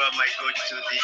transfer my God to thee.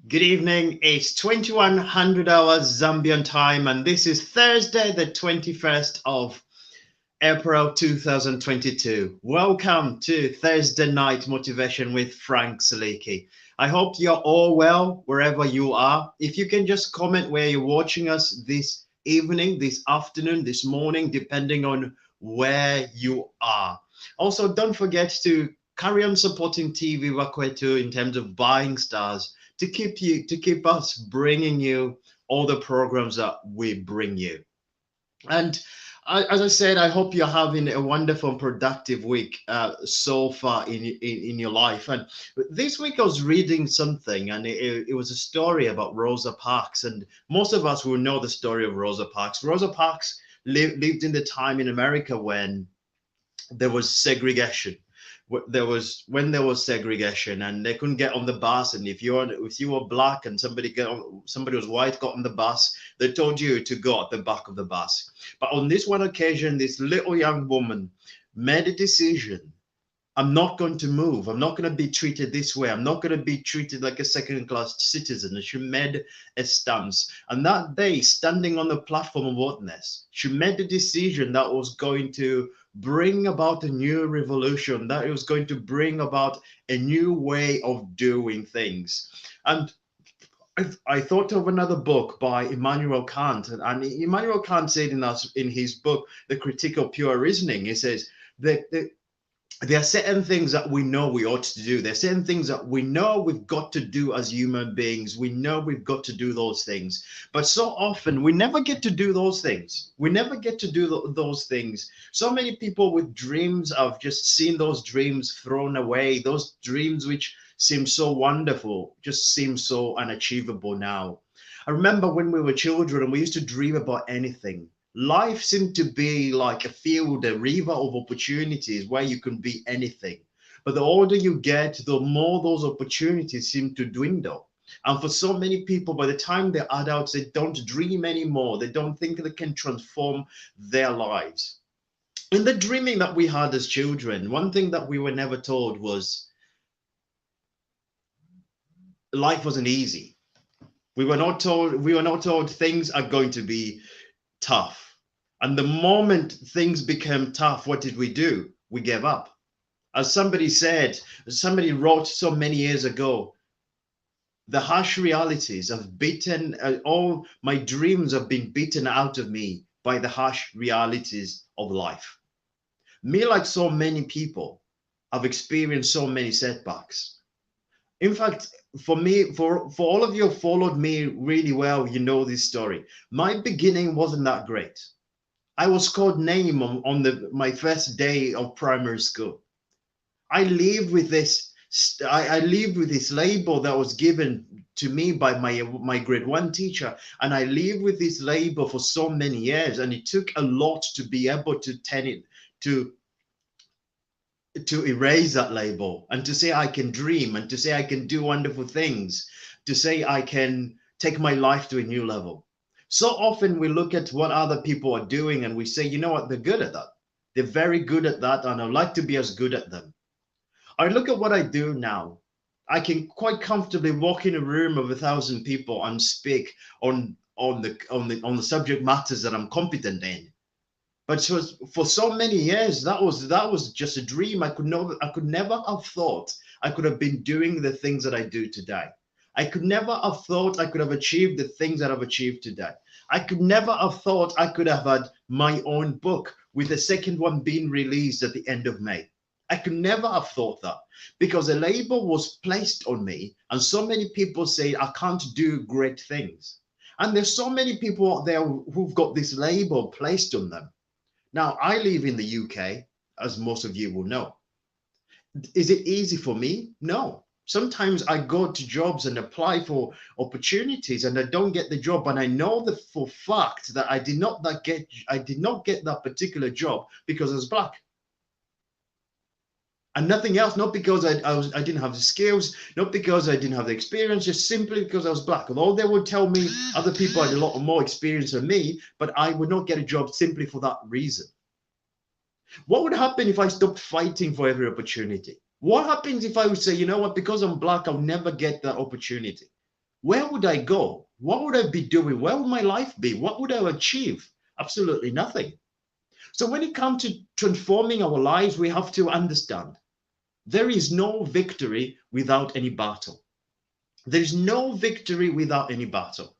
Good evening. It's 2100 hours Zambian time, and this is Thursday, the 21st of April 2022. Welcome to Thursday Night Motivation with Frank Saliki. I hope you're all well wherever you are. If you can just comment where you're watching us this evening, this afternoon, this morning, depending on where you are. Also, don't forget to carry on supporting TV Wakwetu in terms of buying stars to keep us bringing you all the programs that we bring you. And as I said, I hope you're having a wonderful and productive week so far in your life. And this week I was reading something, and it was a story about Rosa Parks. And most of us will know the story of Rosa Parks. Rosa Parks lived in the time in America when there was segregation. When there was segregation, and they couldn't get on the bus, and if you were black and somebody was white got on the bus, they told you to go at the back of the bus. But on this one occasion, this little young woman made a decision. I'm not going to move. I'm not going to be treated this way. I'm not going to be treated like a second-class citizen. And she made a stance. And that day, standing on the platform of witness, she made a decision that was going to bring about a new revolution, that it was going to bring about a new way of doing things. And I thought of another book by Immanuel Kant, and Immanuel Kant said in his book, The Critique of Pure Reasoning, he says that there are certain things that we know we ought to do. There are certain things that we know we've got to do as human beings. We know we've got to do those things. But so often we never get to do those things. We never get to do those things. So many people with dreams have just seen those dreams thrown away. Those dreams which seem so wonderful just seem so unachievable now. I remember when we were children and we used to dream about anything. Life seemed to be like a field, a river of opportunities where you can be anything. But the older you get, the more those opportunities seem to dwindle. And for so many people, by the time they're adults, they don't dream anymore. They don't think they can transform their lives. In the dreaming that we had as children, one thing that we were never told was life wasn't easy. We were not told things are going to be tough. And the moment things became tough, what did we do? We gave up. As somebody wrote so many years ago, the harsh realities have beaten, all my dreams have been beaten out of me by the harsh realities of life. Me, like so many people, have experienced so many setbacks. In fact, for me, for all of you who followed me really well, you know this story. My beginning wasn't that great. I was called name on my first day of primary school. I lived with this. I lived with this label that was given to me by my grade one teacher, and I lived with this label for so many years. And it took a lot to be able to turn it to erase that label and to say I can dream and to say I can do wonderful things, to say I can take my life to a new level. So often we look at what other people are doing and we say, you know what, they're good at that. They're very good at that, and I'd like to be as good at them. I look at what I do now. I can quite comfortably walk in a room of 1,000 people and speak on the subject matters that I'm competent in. But for so many years, that was just a dream. I could never have thought I could have been doing the things that I do today. I could never have thought I could have achieved the things that I've achieved today. I could never have thought I could have had my own book with the second one being released at the end of May. I could never have thought that because a label was placed on me, and so many people say I can't do great things. And there's so many people out there who've got this label placed on them. Now, I live in the UK, as most of you will know. Is it easy for me? No. Sometimes I go to jobs and apply for opportunities and I don't get the job, and I know for fact that I did not get that particular job because I was black. And nothing else, not because I didn't have the skills, not because I didn't have the experience, just simply because I was black. Although they would tell me other people had a lot more experience than me, but I would not get a job simply for that reason. What would happen if I stopped fighting for every opportunity? What happens if I would say, you know what, because I'm black, I'll never get that opportunity? Where would I go? What would I be doing? Where would my life be? What would I achieve? Absolutely nothing. So when it comes to transforming our lives, we have to understand there is no victory without any battle. There's no victory without any battle.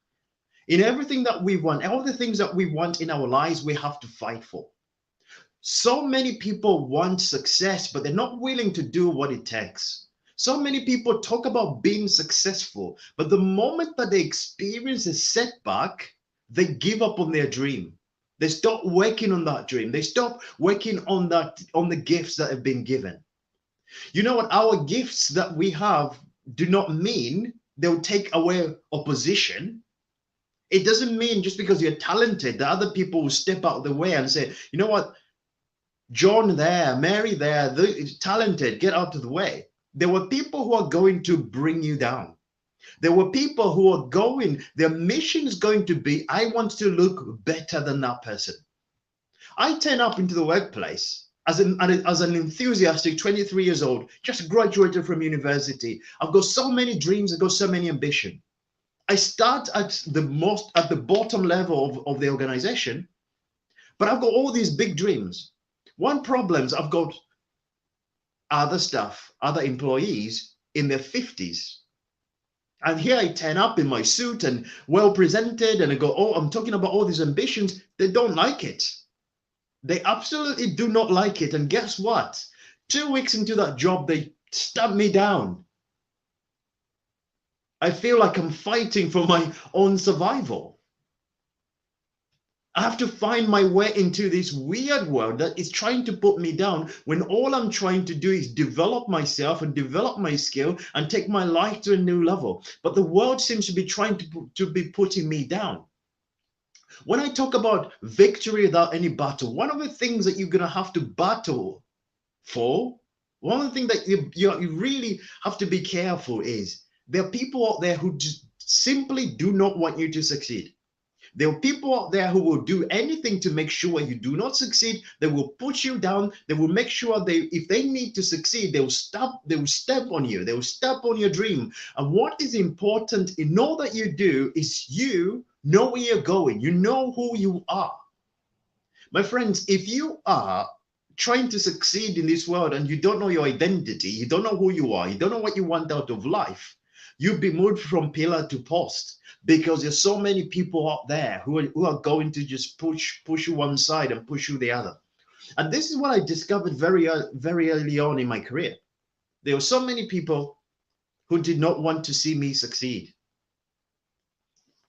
In everything that we want, all the things that we want in our lives, we have to fight for. So many people want success, but they're not willing to do what it takes. So many people talk about being successful, but the moment that they experience a setback, they give up on their dream. They stop working on that dream. They stop working on the gifts that have been given. You know what? Our gifts that we have do not mean they'll take away opposition. It doesn't mean just because you're talented that other people will step out of the way and say, you know what? John there, Mary there, they're talented, get out of the way. There were people who are going to bring you down. There were people who are their mission is going to be, I want to look better than that person. I turn up into the workplace as an enthusiastic 23 years old, just graduated from university. I've got so many dreams, I've got so many ambition. I start at the bottom level of the organization, but I've got all these big dreams. One problem is I've got other employees in their 50s. And here I turn up in my suit and well presented, and I go, oh, I'm talking about all these ambitions. They don't like it. They absolutely do not like it. And guess what? 2 weeks into that job, they stab me down. I feel like I'm fighting for my own survival. I have to find my way into this weird world that is trying to put me down when all I'm trying to do is develop myself and develop my skill and take my life to a new level. But the world seems to be trying to be putting me down. When I talk about victory without any battle, one of the things that you're going to have to battle for, one of the things that you really have to be careful is there are people out there who just simply do not want you to succeed. There are people out there who will do anything to make sure you do not succeed. They will put you down. They will make sure if they need to succeed, they will step on you. They will step on your dream. And what is important in all that you do is you know where you're going. You know who you are. My friends, if you are trying to succeed in this world and you don't know your identity, you don't know who you are, you don't know what you want out of life, you'll be moved from pillar to post. Because there's so many people out there who are going to just push you one side and push you the other. And this is what I discovered very early on in my career. There were so many people who did not want to see me succeed.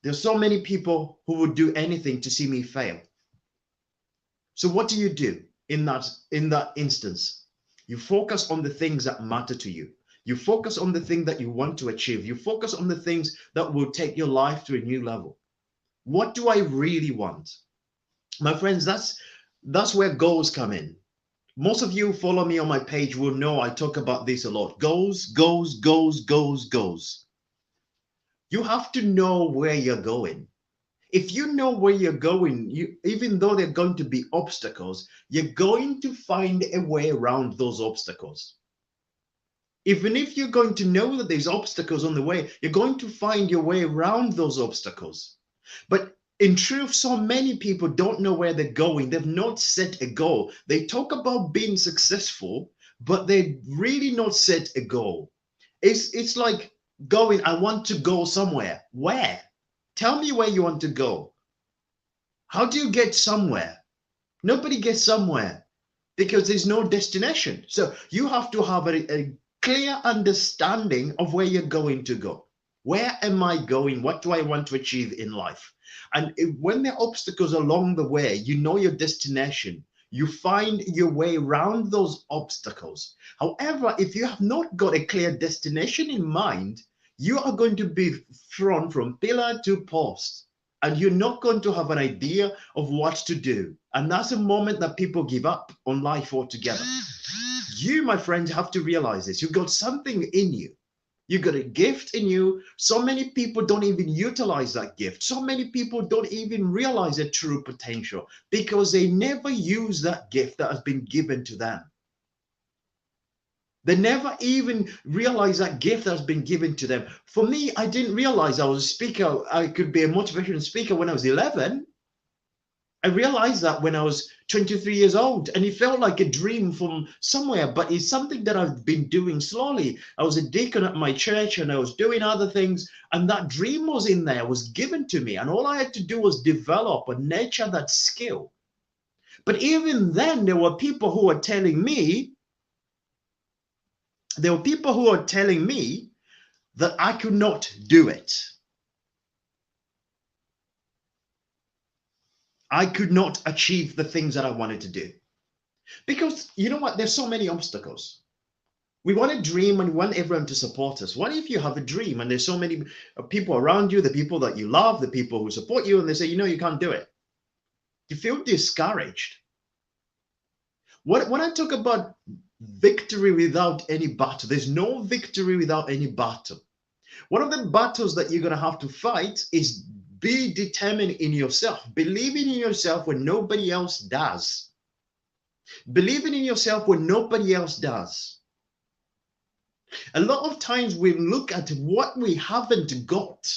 There's so many people who would do anything to see me fail. So what do you do in that instance? You focus on the things that matter to you. You focus on the thing that you want to achieve. You focus on the things that will take your life to a new level. What do I really want? My friends, that's where goals come in. Most of you who follow me on my page will know I talk about this a lot. Goals, goals, goals, goals, goals. You have to know where you're going. If you know where you're going, even though there are going to be obstacles, you're going to find a way around those obstacles. Even if you're going to know that there's obstacles on the way, you're going to find your way around those obstacles. But in truth, so many people don't know where they're going. They've not set a goal. They talk about being successful, but they really not set a goal. It's like going, I want to go somewhere. Where? Tell me where you want to go. How do you get somewhere? Nobody gets somewhere because there's no destination. So you have to have a clear understanding of where you're going to go. Where am I going? What do I want to achieve in life? And when there are obstacles along the way, you know your destination. You find your way around those obstacles. However, if you have not got a clear destination in mind, you are going to be thrown from pillar to post, and you're not going to have an idea of what to do. And that's a moment that people give up on life altogether. You, my friends, have to realize this. You've got something in you. You've got a gift in you. So many people don't even utilize that gift. So many people don't even realize their true potential because they never use that gift that has been given to them. They never even realize that gift has been given to them. For me, I didn't realize I was a speaker. I could be a motivational speaker when I was 11. I realized that when I was 23 years old, and it felt like a dream from somewhere, but it's something that I've been doing slowly. I was a deacon at my church and I was doing other things, and that dream was in there, was given to me. And all I had to do was develop and nurture that skill. But even then, there were people who were telling me, that I could not do it. I could not achieve the things that I wanted to do. Because you know what? There's so many obstacles. We want to dream and we want everyone to support us. What if you have a dream and there's so many people around you, the people that you love, the people who support you, and they say, you know, you can't do it. You feel discouraged. When I talk about victory without any battle, there's no victory without any battle. One of the battles that you're going to have to fight is be determined in yourself, believing in yourself when nobody else does. Believing in yourself when nobody else does. A lot of times we look at what we haven't got,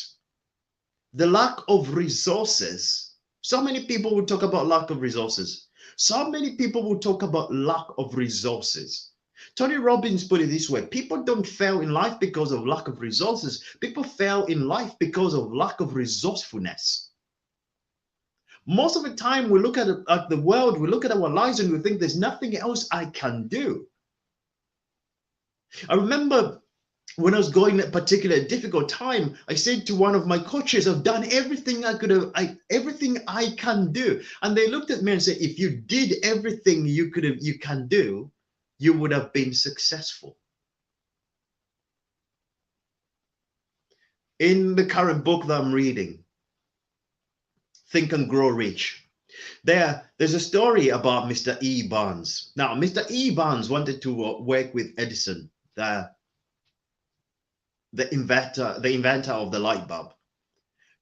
the lack of resources. So many people will talk about lack of resources. So many people will talk about lack of resources. Tony Robbins put it this way: people don't fail in life because of lack of resources. People fail in life because of lack of resourcefulness. Most of the time we look at the world, we look at our lives and we think there's nothing else I can do. I remember when I was going a particular difficult time, I said to one of my coaches, I've done everything I could have, everything I can do. And they looked at me and said, if you did everything you can do, you would have been successful. In the current book that I'm reading, Think and Grow Rich, there's a story about Mr. E. Barnes. Now, Mr. E. Barnes wanted to work with Edison, the inventor of the light bulb.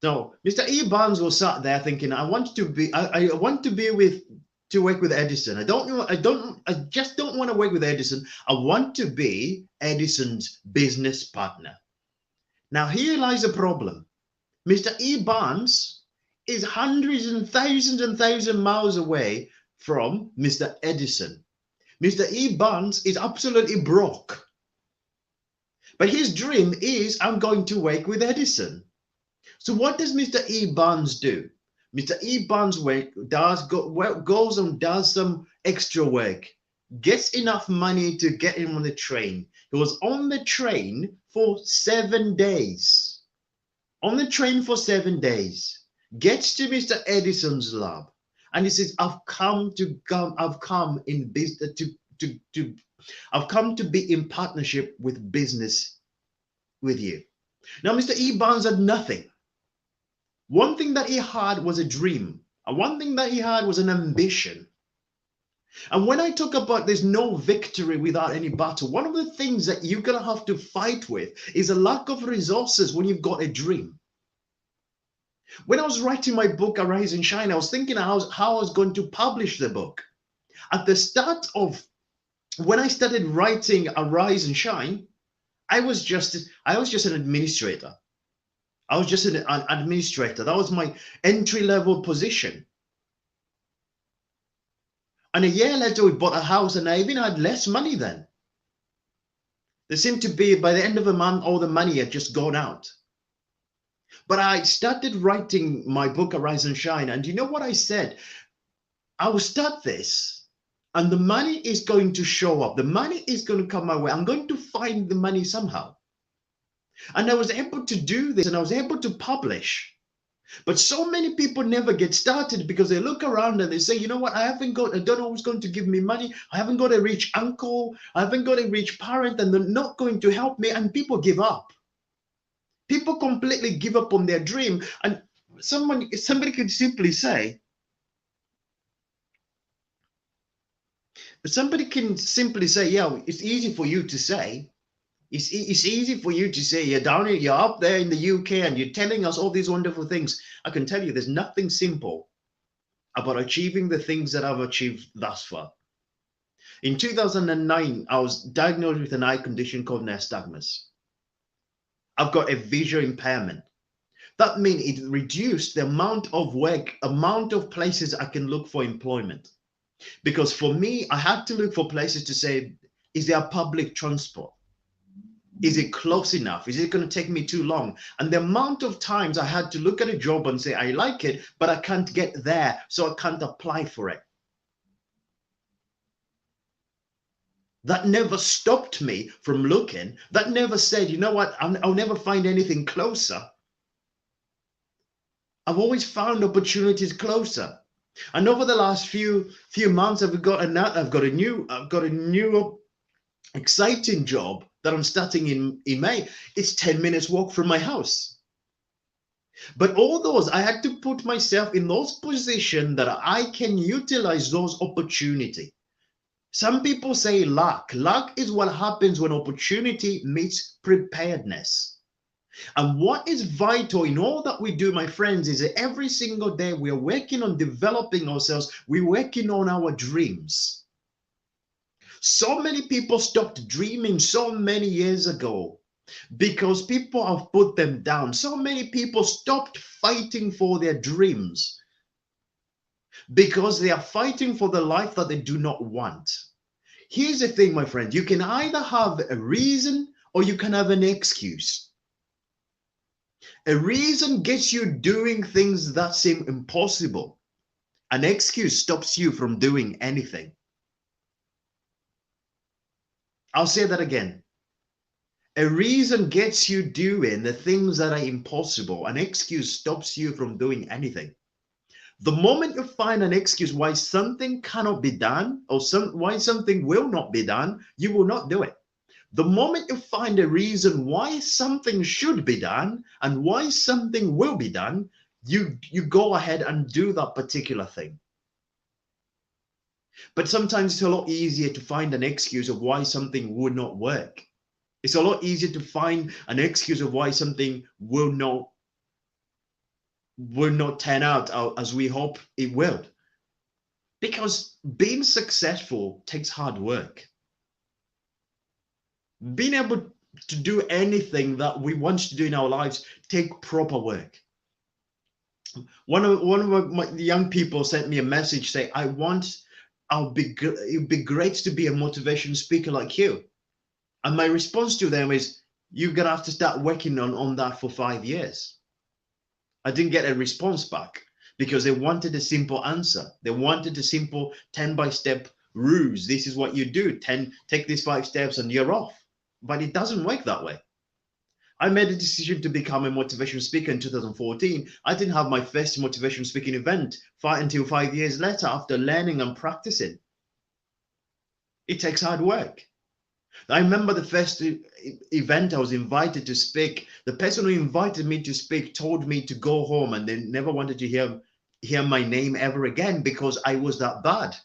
So Mr. E. Barnes was sat there thinking, I want to work with Edison. I just don't want to work with Edison. I want to be Edison's business partner. Now here lies a problem. Mr. E. Barnes is hundreds and thousands miles away from Mr. Edison. Mr. E. Barnes is absolutely broke. But his dream is, I'm going to work with Edison. So what does Mr. E. Barnes do? Mr. E. Barnes goes and does some extra work, gets enough money to get him on the train. He was on the train for 7 days. On the train for 7 days. Gets to Mr. Edison's lab, and he says, I've come in business to I've come to be in partnership with business with you. Now, Mr. E. Barnes had nothing. One thing that he had was a dream. And one thing that he had was an ambition. And when I talk about there's no victory without any battle, one of the things that you're going to have to fight with is a lack of resources when you've got a dream. When I was writing my book, Arise and Shine, I was thinking how I was going to publish the book. At the start of when I started writing Arise and Shine, I was just an administrator. I was just an administrator. That was my entry-level position. And a year later, we bought a house, and I even had less money then. There seemed to be, by the end of the month, all the money had just gone out. But I started writing my book, Arise and Shine, and you know what I said? I will start this, and the money is going to show up. The money is going to come my way. I'm going to find the money somehow. And I was able to do this, and I was able to publish. But so many people never get started because they look around and they say, you know what, I don't know who's going to give me money. I haven't got a rich uncle. I haven't got a rich parent, and they're not going to help me. And people give up. People completely give up on their dream. And somebody could simply say, yeah, it's easy for you to say. It's easy for you to say you're up there in the UK and you're telling us all these wonderful things. I can tell you there's nothing simple about achieving the things that I've achieved thus far. In 2009, I was diagnosed with an eye condition called nystagmus. I've got a visual impairment. That means it reduced the amount of places I can look for employment. Because for me, I had to look for places to say, is there public transport? Is it close enough? Is it going to take me too long? And the amount of times I had to look at a job and say, I like it, but I can't get there, so I can't apply for it. That never stopped me from looking. That never said, you know what, I'll never find anything closer. I've always found opportunities closer. And over the last few months, I've got a new exciting job that I'm starting in May. It's 10 minutes walk from my house. But all those, I had to put myself in those positions that I can utilize those opportunities. Some people say luck. Luck is what happens when opportunity meets preparedness. And what is vital in all that we do, my friends, is that every single day we are working on developing ourselves. We're working on our dreams. So many people stopped dreaming so many years ago because people have put them down. So many people stopped fighting for their dreams because they are fighting for the life that they do not want. Here's the thing, my friend. You can either have a reason or you can have an excuse. A reason gets you doing things that seem impossible. An excuse stops you from doing anything. I'll say that again. A reason gets you doing the things that are impossible. An excuse stops you from doing anything. The moment you find an excuse why something cannot be done or why something will not be done, you will not do it. The moment you find a reason why something should be done and why something will be done, you go ahead and do that particular thing. But sometimes it's a lot easier to find an excuse of why something would not work. It's a lot easier to find an excuse of why something will not turn out as we hope it will. Because being successful takes hard work. Being able to do anything that we want to do in our lives take proper work. One of my young people sent me a message saying, it'd be great to be a motivation speaker like you. And my response to them is, you're going to have to start working on that for 5 years. I didn't get a response back because they wanted a simple answer. They wanted a simple 10-by-step ruse. This is what you do. Take these 5 steps and you're off. But it doesn't work that way. I made a decision to become a motivational speaker in 2014. I didn't have my first motivational speaking event until 5 years later after learning and practicing. It takes hard work. I remember the first event I was invited to speak. The person who invited me to speak told me to go home and they never wanted to hear my name ever again because I was that bad.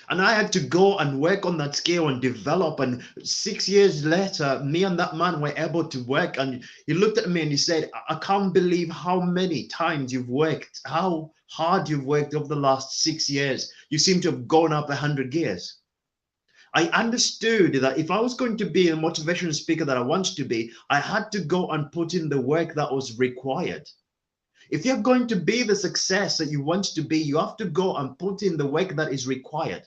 And I had to go and work on that skill and develop. And 6 years later, me and that man were able to work. And he looked at me and he said, I can't believe how many times you've worked, how hard you've worked over the last 6 years. You seem to have gone up 100 gears. I understood that if I was going to be a motivational speaker that I wanted to be, I had to go and put in the work that was required. If you're going to be the success that you want to be, you have to go and put in the work that is required.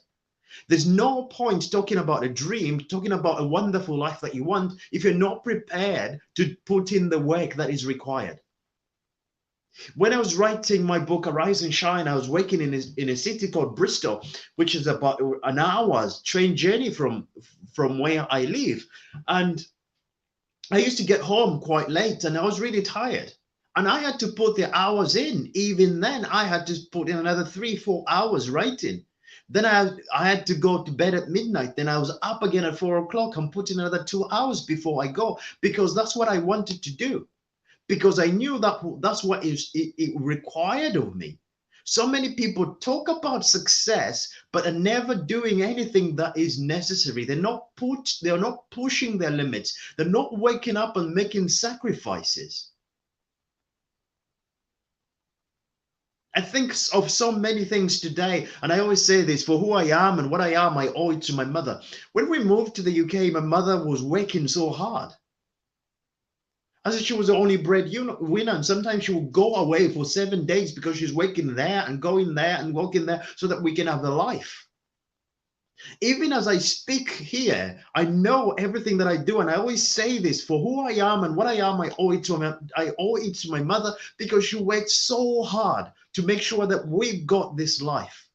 There's no point talking about a dream, talking about a wonderful life that you want, if you're not prepared to put in the work that is required. When I was writing my book, Arise and Shine, I was working in a city called Bristol, which is about an hour's train journey from where I live. And I used to get home quite late and I was really tired. And I had to put the hours in. Even then, I had to put in another 3-4 hours writing. Then I had to go to bed at midnight. Then I was up again at 4 o'clock and put in another 2 hours before I go, because that's what I wanted to do. Because I knew that that's what it required of me. So many people talk about success, but are never doing anything that is necessary. They're not pushing their limits. They're not waking up and making sacrifices. I think of so many things today, and I always say this, for who I am and what I am, I owe it to my mother. When we moved to the UK, my mother was working so hard. As if she was the only breadwinner, and sometimes she would go away for 7 days because she's working there and going there and working there so that we can have a life. Even as I speak here, I know everything that I do, and I always say this, for who I am and what I am, I owe it to my mother, because she worked so hard to make sure that we've got this life.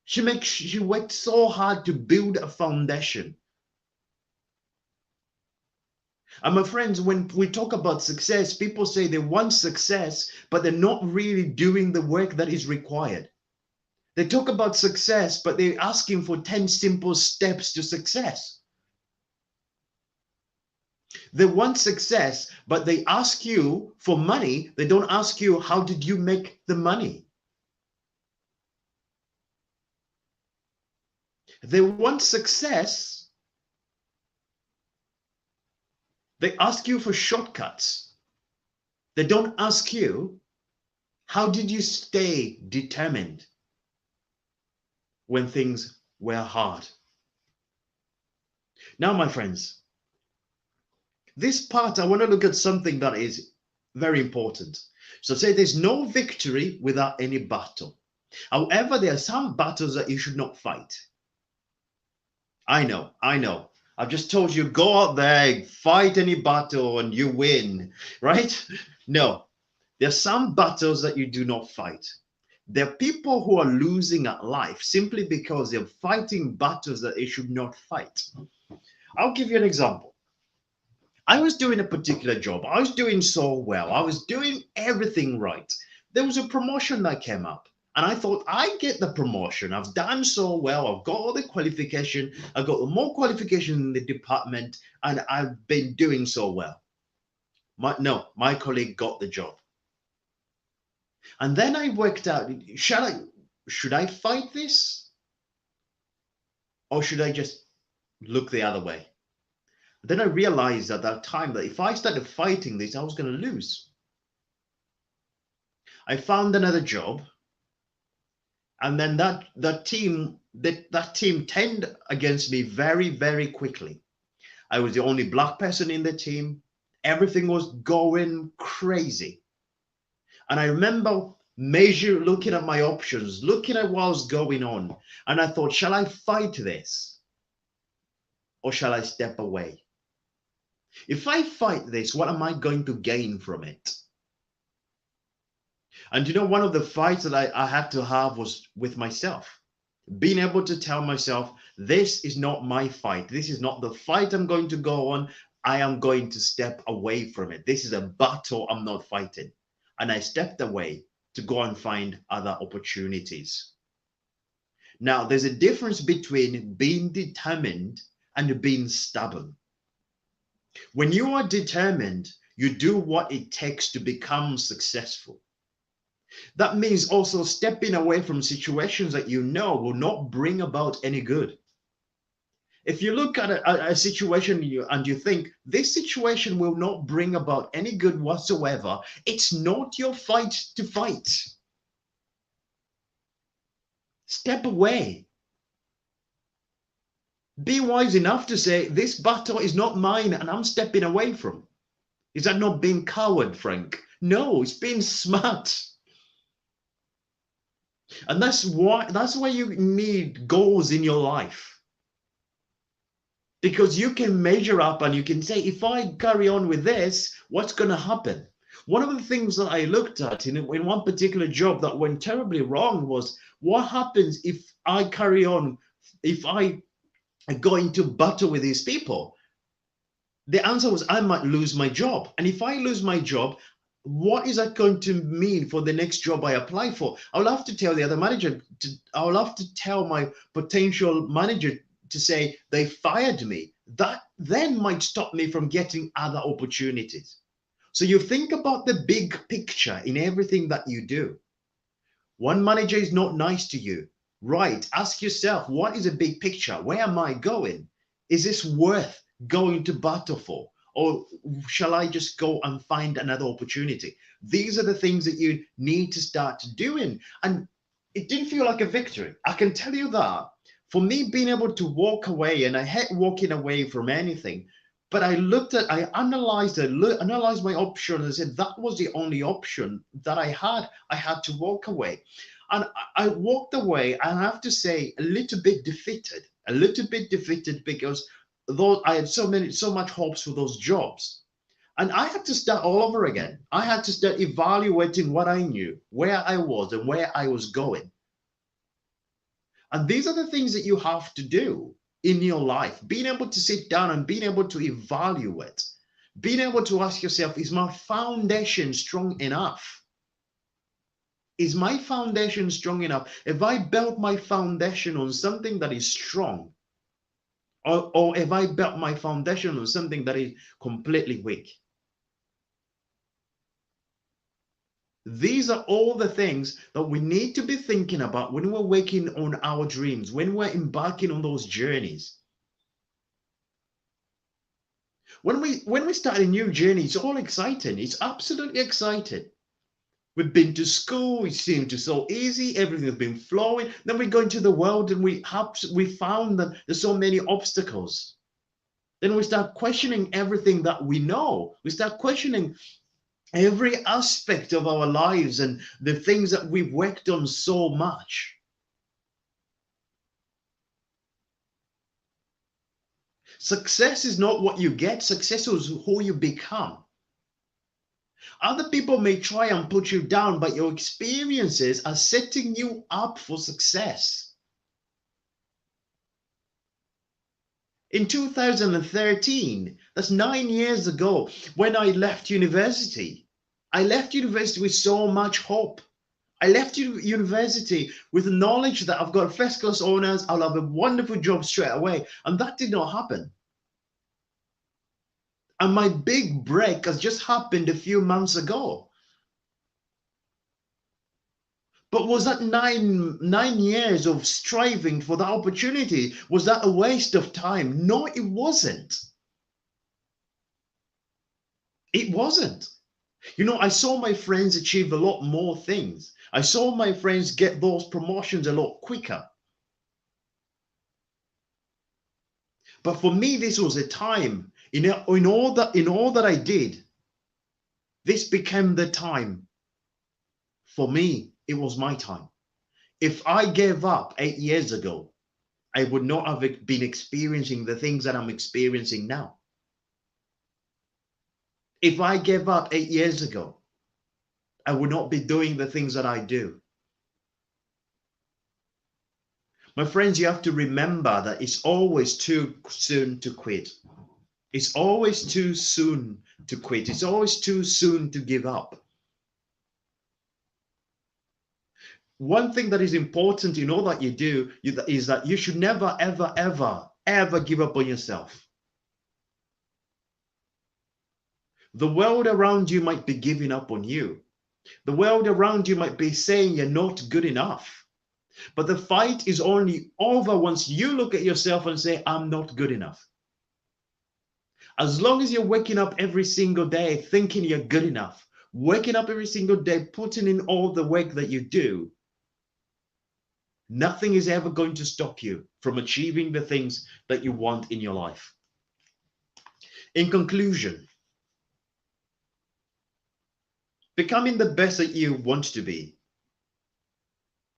She worked so hard to build a foundation. And my friends, when we talk about success, people say they want success, but they're not really doing the work that is required. They talk about success, but they're asking for 10 simple steps to success. They want success, but they ask you for money. They don't ask you, how did you make the money? They want success. They ask you for shortcuts. They don't ask you, how did you stay determined when things were hard? Now, my friends, this part, I want to look at something that is very important. So say there's no victory without any battle. However, there are some battles that you should not fight. I know. I've just told you, go out there, fight any battle and you win, right? No, there are some battles that you do not fight. There are people who are losing at life simply because they're fighting battles that they should not fight. I'll give you an example. I was doing a particular job. I was doing so well. I was doing everything right. There was a promotion that came up. And I thought, I get the promotion. I've done so well. I've got all the qualification. I've got more qualification in the department, and I've been doing so well. My colleague got the job. And then I worked out, should I fight this? Or should I just look the other way? Then I realized at that time that if I started fighting this, I was going to lose. I found another job. And then that team turned against me very, very quickly. I was the only black person in the team. Everything was going crazy. And I remember looking at my options, looking at what was going on. And I thought, shall I fight this? Or shall I step away? If I fight this, what am I going to gain from it? And you know, one of the fights that I had to have was with myself. Being able to tell myself, this is not my fight. This is not the fight I'm going to go on. I am going to step away from it. This is a battle I'm not fighting. And I stepped away to go and find other opportunities. Now, there's a difference between being determined and being stubborn. When you are determined, you do what it takes to become successful. That means also stepping away from situations that you know will not bring about any good. If you look at a situation and you think this situation will not bring about any good whatsoever, it's not your fight to fight. Step away. Be wise enough to say, this battle is not mine and I'm stepping away from. Is that not being coward, Frank? No, it's being smart. And that's why you need goals in your life. Because you can measure up and you can say, if I carry on with this, what's going to happen? One of the things that I looked at in one particular job that went terribly wrong was, what happens if I carry on, if I go into battle with these people? The answer was, I might lose my job. And if I lose my job, what is that going to mean for the next job I apply for? I'll have to tell the other manager, I'll have to tell my potential manager to say they fired me. That then might stop me from getting other opportunities. So you think about the big picture in everything that you do. One manager is not nice to you. Right, ask yourself, what is a big picture? Where am I going? Is this worth going to battle for? Or shall I just go and find another opportunity? These are the things that you need to start doing. And it didn't feel like a victory. I can tell you that. For me, being able to walk away, and I hate walking away from anything, but I analyzed my options and said that was the only option that I had. I had to walk away. And I walked away, and I have to say, a little bit defeated because though I had so much hopes for those jobs. And I had to start all over again. I had to start evaluating what I knew, where I was and where I was going. And these are the things that you have to do in your life. Being able to sit down and being able to evaluate, being able to ask yourself, is my foundation strong enough? Is my foundation strong enough? Have I built my foundation on something that is strong? Or have I built my foundation on something that is completely weak? These are all the things that we need to be thinking about when we're working on our dreams, when we're embarking on those journeys. When we start a new journey, it's all exciting. It's absolutely exciting. We've been to school, it seemed so easy, everything's been flowing. Then we go into the world and we found that there's so many obstacles. Then we start questioning everything that we know. We start questioning every aspect of our lives and the things that we've worked on so much. Success is not what you get. Success is who you become. Other people may try and put you down, but your experiences are setting you up for success. In 2013, that's 9 years ago, when I left university with so much hope. I left university with the knowledge that I've got first class honors, I'll have a wonderful job straight away. And that did not happen. And my big break has just happened a few months ago. But was that nine years of striving for that opportunity, was that a waste of time? No, it wasn't. It wasn't. You know, I saw my friends achieve a lot more things. I saw my friends get those promotions a lot quicker. But for me, this was a time, in all that I did, this became the time. For me, it was my time. If I gave up 8 years ago, I would not have been experiencing the things that I'm experiencing now. If I gave up 8 years ago, I would not be doing the things that I do. My friends, you have to remember that it's always too soon to quit. It's always too soon to quit. It's always too soon to give up. One thing that is important in all that you do is that you should never, ever, ever, ever give up on yourself. The world around you might be giving up on you. The world around you might be saying you're not good enough. But the fight is only over once you look at yourself and say, I'm not good enough. As long as you're waking up every single day thinking you're good enough, waking up every single day, putting in all the work that you do, nothing is ever going to stop you from achieving the things that you want in your life. In conclusion, becoming the best that you want to be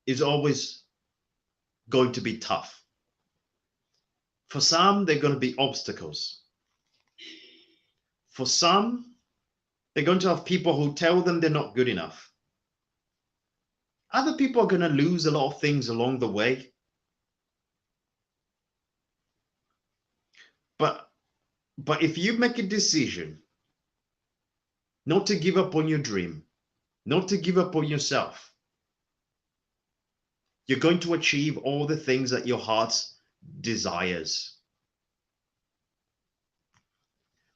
is always going to be tough. For some, they're going to be obstacles. For some, they're going to have people who tell them they're not good enough. Other people are going to lose a lot of things along the way. But if you make a decision not to give up on your dream, not to give up on yourself, you're going to achieve all the things that your heart desires.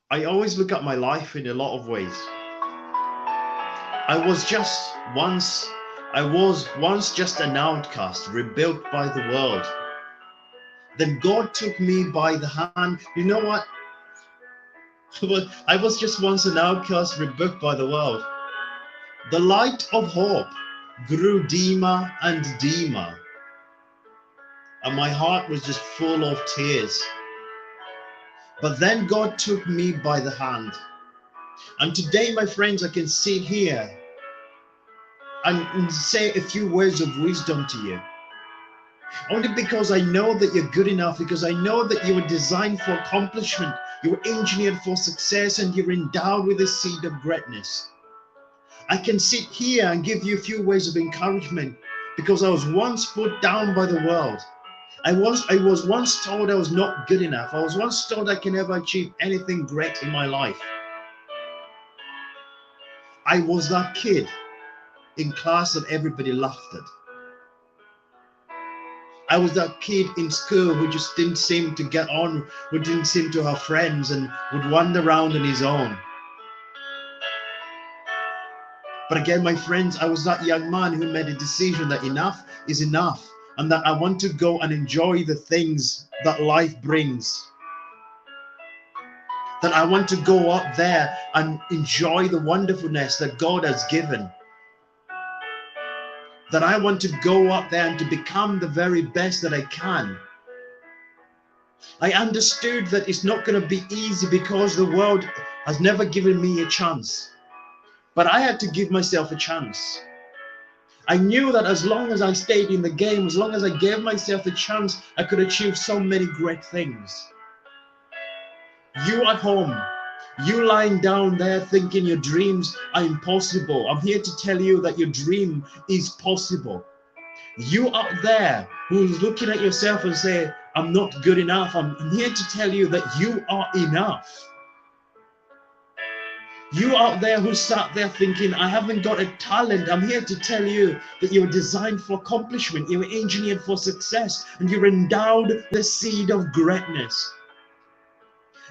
I always look at my life in a lot of ways. I was once just an outcast, rebuilt by the world. Then God took me by the hand. You know what? I was just once an outcast, rebuilt by the world. The light of hope grew dimmer and dimmer, and my heart was just full of tears. But then God took me by the hand. And today, my friends, I can sit here and say a few words of wisdom to you. Only because I know that you're good enough, because I know that you were designed for accomplishment, you were engineered for success, and you're endowed with a seed of greatness. I can sit here and give you a few words of encouragement because I was once put down by the world. I was once told I was not good enough. I was once told I can never achieve anything great in my life. I was that kid in class that everybody laughed at. I was that kid in school who just didn't seem to get on, who didn't seem to have friends and would wander around on his own. But again, my friends, I was that young man who made a decision that enough is enough, and that I want to go and enjoy the things that life brings. That I want to go up there and enjoy the wonderfulness that God has given. That I want to go up there and to become the very best that I can. I understood that it's not going to be easy because the world has never given me a chance. But I had to give myself a chance. I knew that as long as I stayed in the game, as long as I gave myself a chance, I could achieve so many great things. You at home, you lying down there thinking your dreams are impossible, I'm here to tell you that your dream is possible. You out there who's looking at yourself and say, I'm not good enough, I'm here to tell you that you are enough. You out there who sat there thinking, I haven't got a talent, I'm here to tell you that you're designed for accomplishment, you're engineered for success, and you're endowed with the seed of greatness.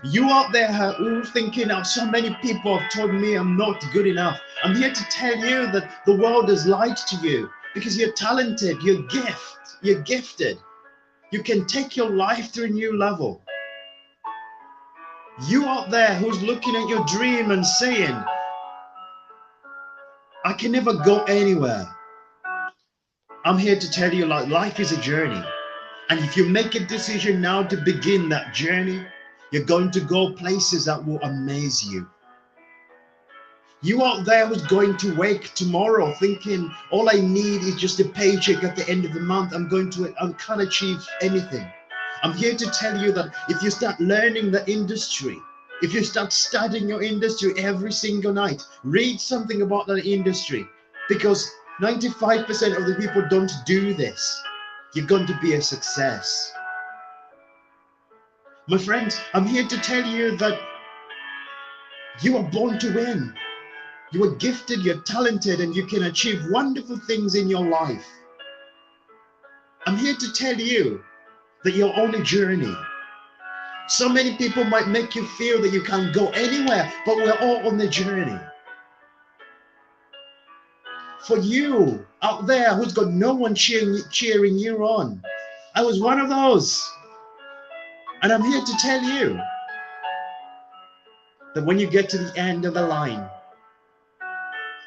You out there who thinking, so many people have told me I'm not good enough. I'm here to tell you that the world has lied to you because you're talented, you're gifted. You can take your life to a new level. You out there who's looking at your dream and saying, I can never go anywhere. I'm here to tell you, like, life is a journey. And if you make a decision now to begin that journey, you're going to go places that will amaze you. You out there who's going to wake tomorrow thinking, all I need is just a paycheck at the end of the month. I can't achieve anything. I'm here to tell you that if you start learning the industry, If you start studying your industry every single night, read something about that industry, because 95% of the people don't do this, you're going to be a success. My friends, I'm here to tell you that you are born to win. You are gifted, you're talented, and you can achieve wonderful things in your life. I'm here to tell you that you're on a journey. So many people might make you feel that you can't go anywhere, but we're all on the journey. For you out there who's got no one cheering you on, I was one of those. And I'm here to tell you that when you get to the end of the line,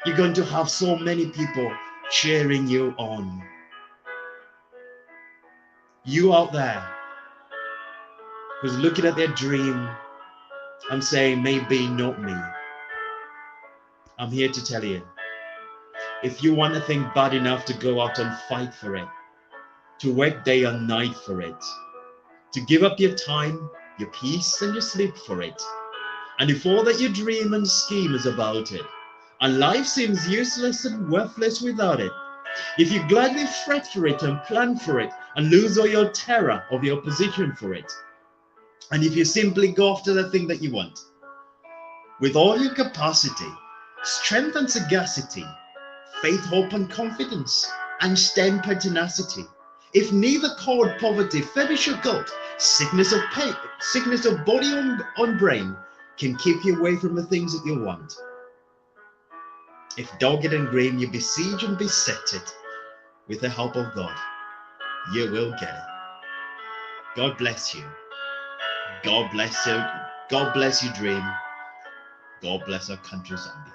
you're going to have so many people cheering you on. You out there who's looking at their dream and saying, maybe not me. I'm here to tell you, if you want a thing bad enough to go out and fight for it, to work day and night for it, to give up your time, your peace, and your sleep for it, and if all that you dream and scheme is about it, and life seems useless and worthless without it, if you gladly fret for it and plan for it, and lose all your terror of your position for it, and if you simply go after the thing that you want, with all your capacity, strength and sagacity, faith, hope and confidence, and stamp and tenacity, if neither cold poverty, fetish or guilt, sickness of pain, sickness of body or brain can keep you away from the things that you want, if dogged and grim you besiege and beset it, with the help of God, you will get it. God bless you. God bless you. God bless your dream. God bless our country, Zambia.